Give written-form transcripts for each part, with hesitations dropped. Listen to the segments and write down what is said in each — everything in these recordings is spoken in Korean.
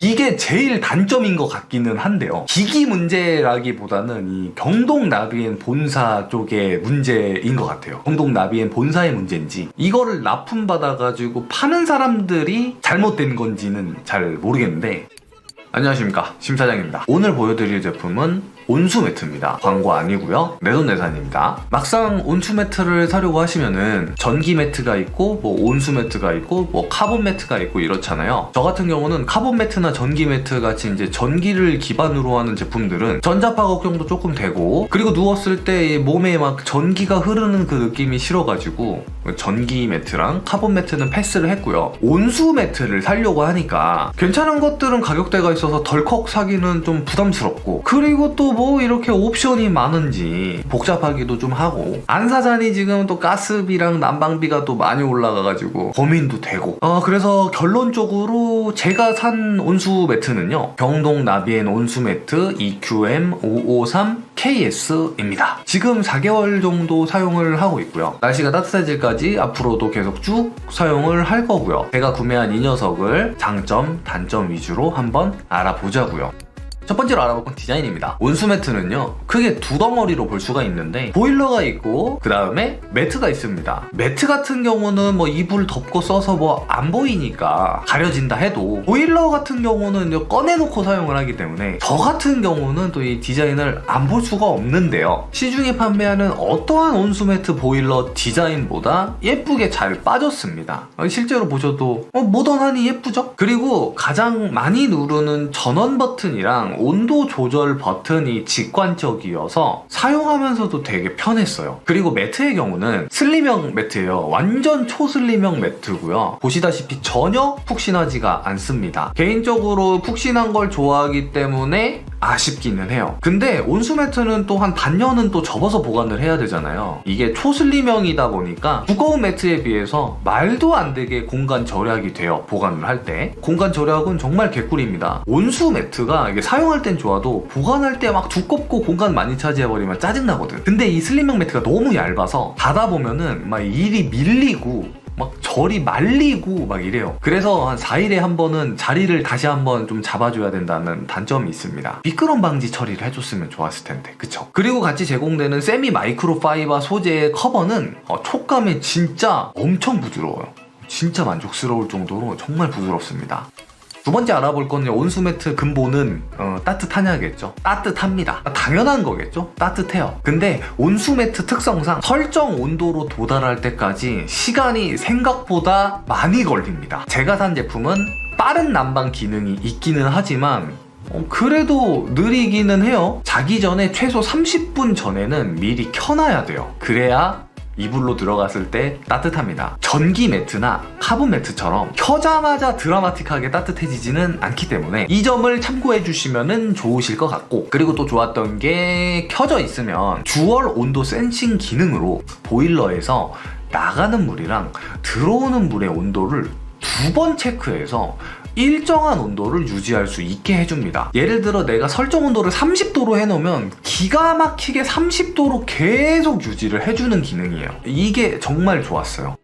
이게 제일 단점인 것 같기는 한데요. 기기 문제라기보다는 이 경동 나비엔 본사 쪽의 문제인 것 같아요. 경동 나비엔 본사의 문제인지 이거를 납품받아가지고 파는 사람들이 잘못된 건지는 잘 모르겠는데, 안녕하십니까, 심사장입니다. 오늘 보여드릴 제품은 온수 매트입니다. 광고 아니고요, 내돈내산입니다. 막상 온수 매트를 사려고 하시면은 전기 매트가 있고 뭐 온수 매트가 있고 뭐 카본 매트가 있고 이렇잖아요. 저 같은 경우는 카본 매트나 전기 매트 같이 이제 전기를 기반으로 하는 제품들은 전자파 걱정도 조금 되고, 그리고 누웠을 때 몸에 막 전기가 흐르는 그 느낌이 싫어가지고 전기 매트랑 카본 매트는 패스를 했고요. 온수 매트를 사려고 하니까 괜찮은 것들은 가격대가 있어서 덜컥 사기는 좀 부담스럽고, 그리고 또 뭐 이렇게 옵션이 많은지 복잡하기도 좀 하고, 안 사자니 지금 또 가스비랑 난방비가 또 많이 올라가가지고 고민도 되고, 그래서 결론적으로 제가 산 온수 매트는요, 경동 나비엔 온수 매트 EQM553KS입니다. 지금 4개월 정도 사용을 하고 있고요. 날씨가 따뜻해질까지 앞으로도 계속 쭉 사용을 할 거고요. 제가 구매한 이 녀석을 장점, 단점 위주로 한번 알아보자고요. 첫 번째로 알아볼 건 디자인입니다. 온수 매트는요, 크게 두 덩어리로 볼 수가 있는데 보일러가 있고 그 다음에 매트가 있습니다. 매트 같은 경우는 뭐 이불 덮고 써서 뭐 안 보이니까 가려진다 해도, 보일러 같은 경우는 꺼내놓고 사용을 하기 때문에 저 같은 경우는 또 이 디자인을 안 볼 수가 없는데요, 시중에 판매하는 어떠한 온수 매트 보일러 디자인보다 예쁘게 잘 빠졌습니다. 실제로 보셔도 모던하니 예쁘죠? 그리고 가장 많이 누르는 전원 버튼이랑 온도 조절 버튼이 직관적이어서 사용하면서도 되게 편했어요. 그리고 매트의 경우는 슬림형 매트예요. 완전 초슬림형 매트고요. 보시다시피 전혀 푹신하지가 않습니다. 개인적으로 푹신한 걸 좋아하기 때문에 아쉽기는 해요. 근데 온수 매트는 또 한 반년은 또 접어서 보관을 해야 되잖아요. 이게 초슬림형이다 보니까 무거운 매트에 비해서 말도 안 되게 공간 절약이 돼요. 보관을 할 때 공간 절약은 정말 개꿀입니다. 온수 매트가 이게 사용할 땐 좋아도 보관할 때 막 두껍고 공간 많이 차지해버리면 짜증나거든. 근데 이 슬림형 매트가 너무 얇아서 닫아보면은 막 일이 밀리고 막 절이 말리고 막 이래요. 그래서 한 4일에 한 번은 자리를 다시 한번 좀 잡아줘야 된다는 단점이 있습니다. 미끄럼 방지 처리를 해줬으면 좋았을 텐데, 그쵸? 그리고 같이 제공되는 세미 마이크로파이버 소재의 커버는 촉감이 진짜 엄청 부드러워요. 진짜 만족스러울 정도로 정말 부드럽습니다. 두 번째 알아볼 건 온수 매트 근본은 따뜻하냐겠죠. 따뜻합니다. 당연한 거겠죠. 따뜻해요. 근데 온수 매트 특성상 설정 온도로 도달할 때까지 시간이 생각보다 많이 걸립니다. 제가 산 제품은 빠른 난방 기능이 있기는 하지만 그래도 느리기는 해요. 자기 전에 최소 30분 전에는 미리 켜놔야 돼요. 그래야 이불로 들어갔을 때 따뜻합니다. 전기 매트나 카본 매트처럼 켜자마자 드라마틱하게 따뜻해지지는 않기 때문에 이 점을 참고해 주시면 좋으실 것 같고, 그리고 또 좋았던 게 켜져 있으면 듀얼 온도 센싱 기능으로 보일러에서 나가는 물이랑 들어오는 물의 온도를 두 번 체크해서 일정한 온도를 유지할 수 있게 해줍니다. 예를 들어 내가 설정 온도를 30도로 해놓으면 기가 막히게 30도로 계속 유지를 해주는 기능이에요. 이게 정말 좋았어요.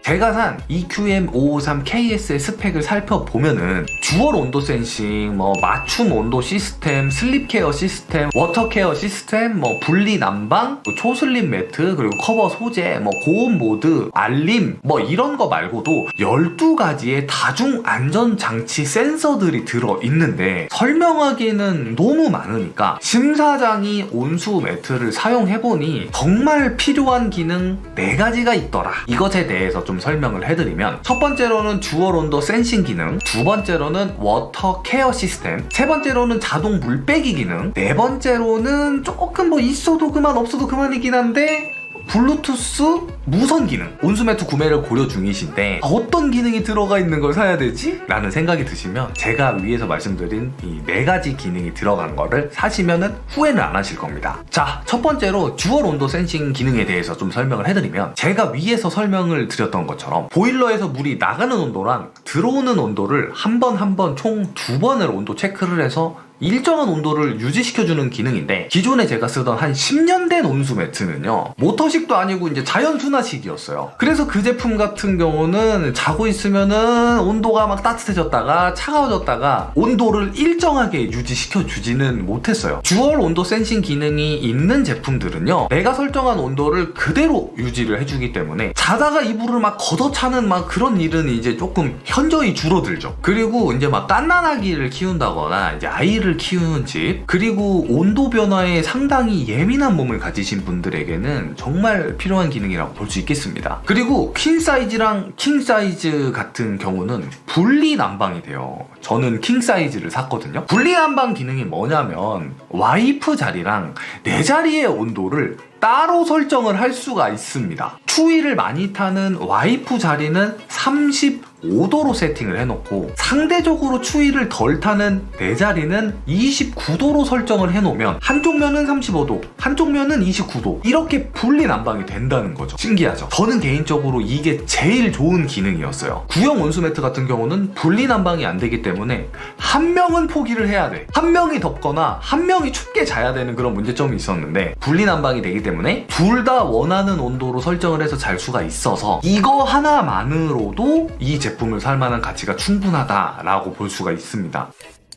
제가 산 EQM553KS의 스펙을 살펴보면은 듀얼 온도 센싱, 뭐 맞춤 온도 시스템, 슬립 케어 시스템, 워터 케어 시스템, 뭐 분리 난방, 초슬림 매트, 그리고 커버 소재, 뭐 고온 모드, 알림, 뭐 이런 거 말고도 12가지의 다중 안전 장치 센서들이 들어있는데 설명하기는 너무 많으니까 심사장이 온수 매트를 사용해보니 정말 필요한 기능 4가지가 있더라. 이것에 대해서 좀 설명을 해드리면, 첫 번째로는 듀얼 온도 센싱 기능, 두 번째로는 워터 케어 시스템, 세 번째로는 자동 물 빼기 기능, 네 번째로는 조금 뭐 있어도 그만 없어도 그만이긴 한데 블루투스 무선 기능. 온수 매트 구매를 고려 중이신데 어떤 기능이 들어가 있는 걸 사야 되지? 라는 생각이 드시면 제가 위에서 말씀드린 이 4가지 기능이 들어간 거를 사시면은 후회는 안 하실 겁니다. 자, 첫 번째로 듀얼 온도 센싱 기능에 대해서 좀 설명을 해드리면, 제가 위에서 설명을 드렸던 것처럼 보일러에서 물이 나가는 온도랑 들어오는 온도를 한 번 총 2번을 온도 체크를 해서 일정한 온도를 유지시켜주는 기능인데, 기존에 제가 쓰던 한 10년 된 온수 매트는요, 모터식도 아니고 이제 자연 순화식이었어요. 그래서 그 제품 같은 경우는 자고 있으면은 온도가 막 따뜻해졌다가 차가워졌다가 온도를 일정하게 유지시켜주지는 못했어요. 듀얼 온도 센싱 기능이 있는 제품들은요, 내가 설정한 온도를 그대로 유지를 해주기 때문에 자다가 이불을 막 걷어차는 막 그런 일은 이제 조금 현저히 줄어들죠. 그리고 이제 막 갓난아기를 키운다거나 이제 아이를 키우는 집, 그리고 온도 변화에 상당히 예민한 몸을 가지신 분들에게는 정말 필요한 기능이라고 볼 수 있겠습니다. 그리고 퀸 사이즈랑 킹 사이즈 같은 경우는 분리 난방이 돼요. 저는 킹 사이즈를 샀거든요. 분리 난방 기능이 뭐냐면 와이프 자리랑 내 자리의 온도를 따로 설정을 할 수가 있습니다. 추위를 많이 타는 와이프 자리는 35도로 세팅을 해놓고, 상대적으로 추위를 덜 타는 내 자리는 29도로 설정을 해놓으면 한쪽 면은 35도, 한쪽 면은 29도, 이렇게 분리 난방이 된다는 거죠. 신기하죠? 저는 개인적으로 이게 제일 좋은 기능이었어요. 구형 온수 매트 같은 경우는 분리 난방이 안 되기 때문에 한 명은 포기를 해야 돼. 한 명이 덥거나 한 명이 춥게 자야 되는 그런 문제점이 있었는데, 분리 난방이 되기 때문에 둘 다 원하는 온도로 설정을 해서 잘 수가 있어서 이거 하나만으로도 이 제품을 살 만한 가치가 충분하다라고 볼 수가 있습니다.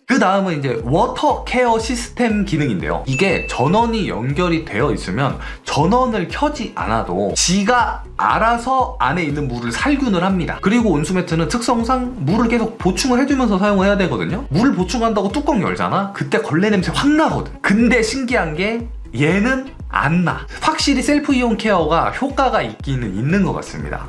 그 다음은 이제 워터 케어 시스템 기능인데요. 이게 전원이 연결이 되어 있으면 전원을 켜지 않아도 지가 알아서 안에 있는 물을 살균을 합니다. 그리고 온수매트는 특성상 물을 계속 보충을 해주면서 사용을 해야 되거든요. 물을 보충한다고 뚜껑 열잖아? 그때 걸레 냄새 확 나거든. 근데 신기한 게 얘는 안 나. 확실히 셀프 이온 케어가 효과가 있기는 있는 것 같습니다.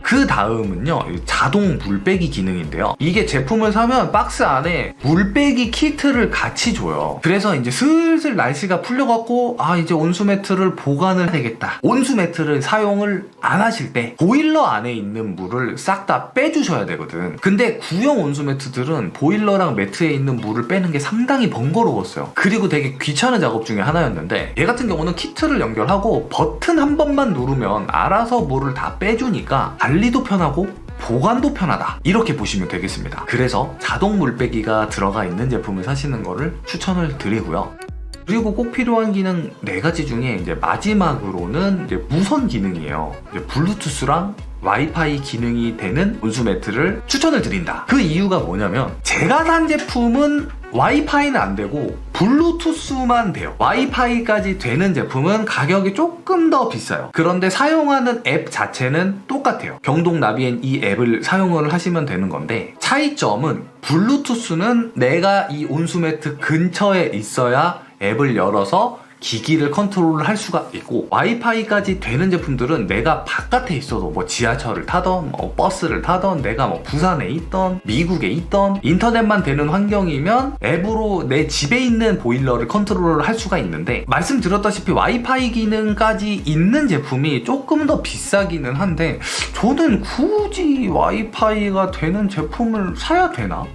그 다음은요, 자동 물빼기 기능인데요. 이게 제품을 사면 박스 안에 물빼기 키트를 같이 줘요. 그래서 이제 슬슬 날씨가 풀려갖고 이제 온수 매트를 보관을 해야 되겠다. 온수 매트를 사용을 안 하실 때 보일러 안에 있는 물을 싹 다 빼주셔야 되거든. 근데 구형 온수 매트들은 보일러랑 매트에 있는 물을 빼는 게 상당히 번거로웠어요. 그리고 되게 귀찮은 작업 중에 하나였는데, 얘 같은 경우는 키트를 연결하고 버튼 한 번만 누르면 알아서 물을 다 빼주니까 관리도 편하고 보관도 편하다, 이렇게 보시면 되겠습니다. 그래서 자동 물빼기가 들어가 있는 제품을 사시는 거를 추천을 드리고요. 그리고 꼭 필요한 기능 4가지 중에 이제 마지막으로는 이제 무선 기능이에요. 이제 블루투스랑 와이파이 기능이 되는 온수 매트를 추천을 드린다. 그 이유가 뭐냐면, 제가 산 제품은 와이파이는 안 되고 블루투스만 돼요. 와이파이까지 되는 제품은 가격이 조금 더 비싸요. 그런데 사용하는 앱 자체는 똑같아요. 경동 나비엔 이 앱을 사용을 하시면 되는 건데, 차이점은 블루투스는 내가 이 온수 매트 근처에 있어야 앱을 열어서 기기를 컨트롤을 할 수가 있고, 와이파이까지 되는 제품들은 내가 바깥에 있어도 뭐 지하철을 타던 뭐 버스를 타던 내가 뭐 부산에 있던 미국에 있던 인터넷만 되는 환경이면 앱으로 내 집에 있는 보일러를 컨트롤을 할 수가 있는데, 말씀드렸다시피 와이파이 기능까지 있는 제품이 조금 더 비싸기는 한데, 저는 굳이 와이파이가 되는 제품을 사야 되나?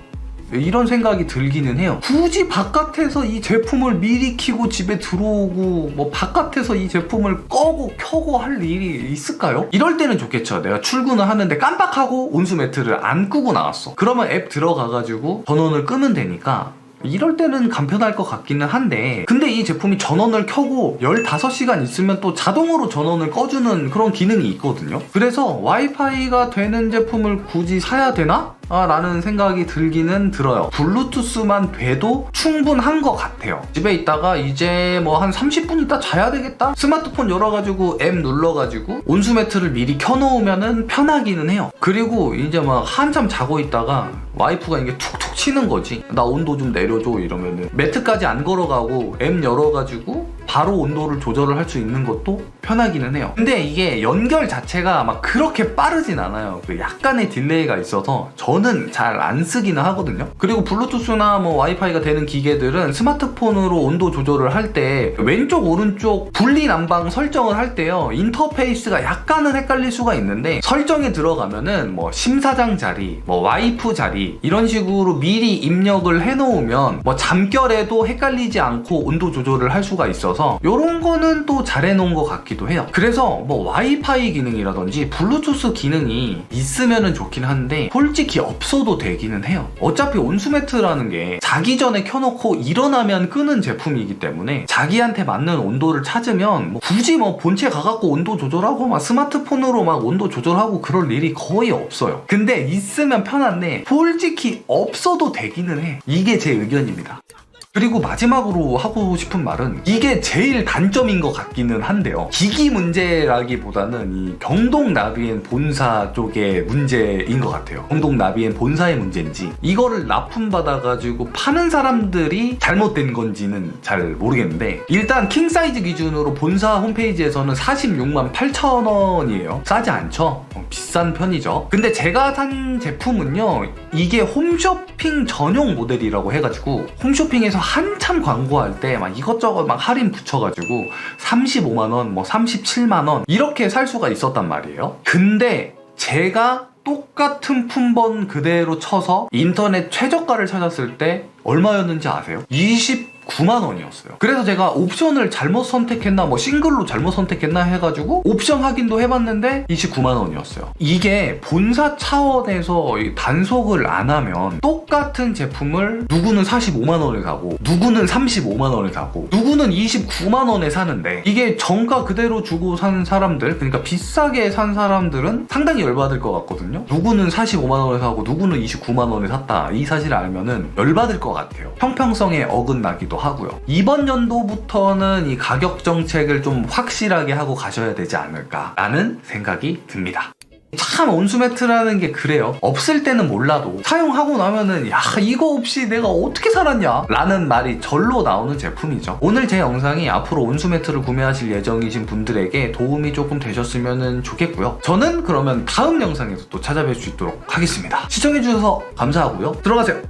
이런 생각이 들기는 해요. 굳이 바깥에서 이 제품을 미리 켜고 집에 들어오고 뭐 바깥에서 이 제품을 꺼고 켜고 할 일이 있을까요? 이럴 때는 좋겠죠. 내가 출근을 하는데 깜빡하고 온수 매트를 안 끄고 나왔어. 그러면 앱 들어가가지고 전원을 끄면 되니까 이럴 때는 간편할 것 같기는 한데, 근데 이 제품이 전원을 켜고 15시간 있으면 또 자동으로 전원을 꺼주는 그런 기능이 있거든요. 그래서 와이파이가 되는 제품을 굳이 사야 되나? 라는 생각이 들기는 들어요. 블루투스만 돼도 충분한 것 같아요. 집에 있다가 이제 뭐 한 30분 있다 자야 되겠다? 스마트폰 열어가지고 앱 눌러가지고 온수 매트를 미리 켜놓으면은 편하기는 해요. 그리고 이제 막 한참 자고 있다가 와이프가 이게 툭툭 치는 거지. 나 온도 좀 내려줘 이러면은 매트까지 안 걸어가고 앱 열어가지고 바로 온도를 조절을 할 수 있는 것도 편하기는 해요. 근데 이게 연결 자체가 막 그렇게 빠르진 않아요. 그 약간의 딜레이가 있어서 저는 잘 안 쓰기는 하거든요. 그리고 블루투스나 뭐 와이파이가 되는 기계들은 스마트폰으로 온도 조절을 할 때 왼쪽 오른쪽 분리 난방 설정을 할 때요, 인터페이스가 약간은 헷갈릴 수가 있는데, 설정에 들어가면은 뭐 심사장 자리, 뭐 와이프 자리 이런 식으로 미리 입력을 해놓으면 뭐 잠결에도 헷갈리지 않고 온도 조절을 할 수가 있어서 있어서 이런 거는 또 잘 해놓은 것 같기도 해요. 그래서 뭐 와이파이 기능이라든지 블루투스 기능이 있으면 좋긴 한데 솔직히 없어도 되기는 해요. 어차피 온수매트라는 게 자기 전에 켜놓고 일어나면 끄는 제품이기 때문에 자기한테 맞는 온도를 찾으면 뭐 굳이 뭐 본체 가갖고 온도 조절하고 막 스마트폰으로 막 온도 조절하고 그럴 일이 거의 없어요. 근데 있으면 편한데 솔직히 없어도 되기는 해. 이게 제 의견입니다. 그리고 마지막으로 하고 싶은 말은 이게 제일 단점인 것 같기는 한데요. 기기 문제라기보다는 이 경동 나비엔 본사 쪽의 문제인 것 같아요. 경동 나비엔 본사의 문제인지 이거를 납품받아가지고 파는 사람들이 잘못된 건지는 잘 모르겠는데 일단 킹사이즈 기준으로 본사 홈페이지에서는 46만 8천 원이에요. 싸지 않죠? 비싼 편이죠. 근데 제가 산 제품은요, 이게 홈쇼핑 전용 모델이라고 해가지고 홈쇼핑에서 한참 광고할 때 막 이것저것 막 할인 붙여가지고 35만원, 뭐 37만원 이렇게 살 수가 있었단 말이에요. 근데 제가 똑같은 품번 그대로 쳐서 인터넷 최저가를 찾았을 때 얼마였는지 아세요? 29만 원이었어요. 그래서 제가 옵션을 잘못 선택했나 뭐 싱글로 잘못 선택했나 해가지고 옵션 확인도 해봤는데 29만 원이었어요. 이게 본사 차원에서 단속을 안 하면 똑같은 제품을 누구는 45만 원에 사고 누구는 35만 원에 사고 누구는 29만 원에 사는데 이게 정가 그대로 주고 산 사람들, 그러니까 비싸게 산 사람들은 상당히 열받을 것 같거든요. 누구는 45만 원에 사고 누구는 29만 원에 샀다, 이 사실을 알면은 열받을 것 같아요. 형평성에 어긋나기도 하고요. 이번 연도부터는 이 가격 정책을 좀 확실하게 하고 가셔야 되지 않을까라는 생각이 듭니다. 참 온수매트라는 게 그래요. 없을 때는 몰라도 사용하고 나면은 야, 이거 없이 내가 어떻게 살았냐 라는 말이 절로 나오는 제품이죠. 오늘 제 영상이 앞으로 온수매트를 구매하실 예정이신 분들에게 도움이 조금 되셨으면 좋겠고요. 저는 그러면 다음 영상에서 또 찾아뵐 수 있도록 하겠습니다. 시청해주셔서 감사하고요. 들어가세요.